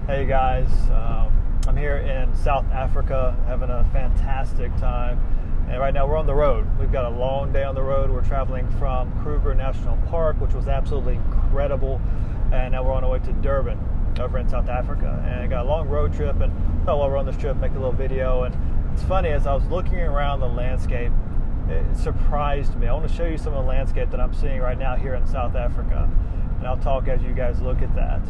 Hey guys, I'm here in South Africa having a fantastic time, and right now we're on the road. We've got a long day on the road. We're traveling from Kruger National Park, which was absolutely incredible, and now we're on our way to Durban over in South Africa, and got a long road trip, and thought while we're on this trip make a little video. And it's funny, as I was looking around the landscape, it surprised me. I want to show you some of the landscape that I'm seeing right now here in South Africa, and I'll talk as you guys look at that.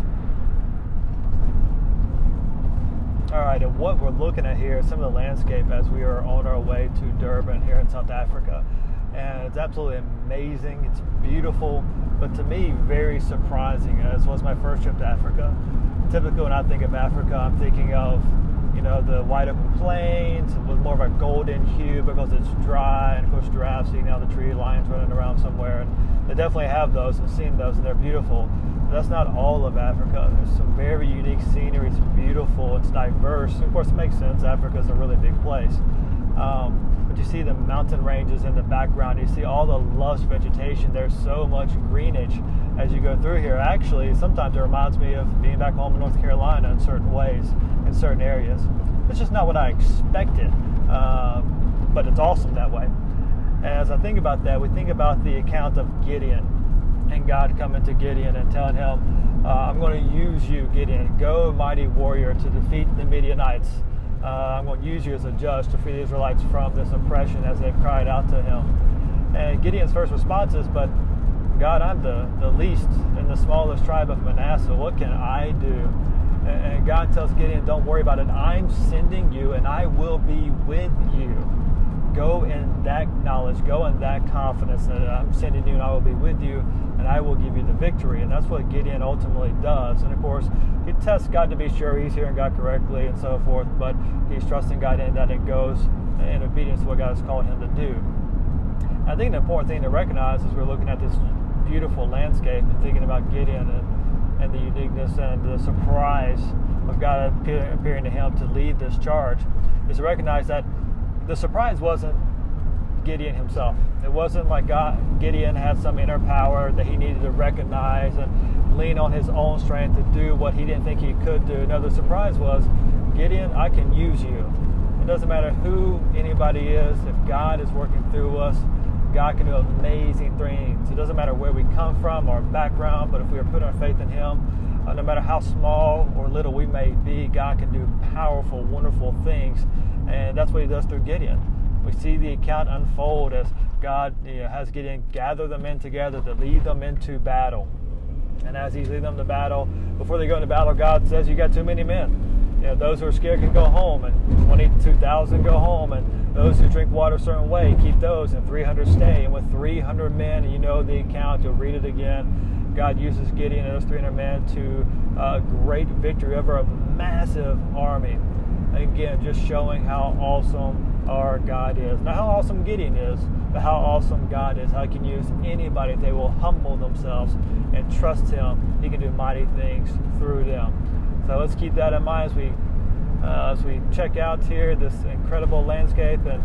Alright, and what we're looking at here is some of the landscape as we are on our way to Durban here in South Africa. And it's absolutely amazing. It's beautiful, but to me, very surprising. This was my first trip to Africa. Typically, when I think of Africa, I'm thinking of, the wide open plains with more of a golden hue because it's dry, and of course giraffes eating out of the tree, lions running around somewhere, and they definitely have those. I've seen those, and they're beautiful. But that's not all of Africa. There's some very unique scenery. It's beautiful. It's diverse. Of course, it makes sense. Africa is a really big place. But you see the mountain ranges in the background. You see all the lush vegetation. There's so much greenage as you go through here. Actually, sometimes it reminds me of being back home in North Carolina in certain ways, in certain areas. It's just not what I expected, but it's awesome that way. And as I think about that, we think about the account of Gideon, and God coming to Gideon and telling him, I'm going to use you, Gideon. Go, mighty warrior, to defeat the Midianites. I'm going to use you as a judge to free the Israelites from this oppression as they've cried out to him. And Gideon's first response is, but God, I'm the least and the smallest tribe of Manasseh. What can I do? And God tells Gideon, don't worry about it. I'm sending you, and I will be with you. Go in that knowledge, go in that confidence that I'm sending you, and I will be with you, and I will give you the victory. And that's what Gideon ultimately does. And of course, he tests God to be sure he's hearing God correctly and so forth, but he's trusting God in that it goes in obedience to what God has called him to do. And I think the important thing to recognize as we're looking at this beautiful landscape and thinking about Gideon and the uniqueness and the surprise of God appearing to him to lead this charge is to recognize that the surprise wasn't Gideon himself. It wasn't like Gideon had some inner power that he needed to recognize and lean on his own strength to do what he didn't think he could do. No, the surprise was, Gideon, I can use you. It doesn't matter who anybody is. If God is working through us, God can do amazing things. It doesn't matter where we come from, our background, but if we are putting our faith in him, no matter how small or little we may be, God can do powerful, wonderful things. And that's what he does through Gideon. We see the account unfold as God has Gideon gather the men together to lead them into battle. And as he's leading them to battle, before they go into battle, God says, you got too many men. Those who are scared can go home, and 22,000 go home, and those who drink water a certain way, keep those, and 300 stay. And with 300 men, and you know the account, you'll read it again, God uses Gideon and those 300 men to a great victory over a massive army. Again, just showing how awesome our God is. Not how awesome Gideon is, but how awesome God is. How he can use anybody if they will humble themselves and trust him. He can do mighty things through them. So let's keep that in mind as we check out here this incredible landscape, and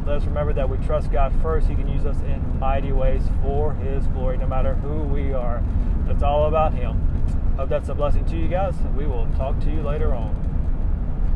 let us remember that we trust God first. He can use us in mighty ways for his glory, no matter who we are. It's all about him. Hope that's a blessing to you guys, and we will talk to you later on.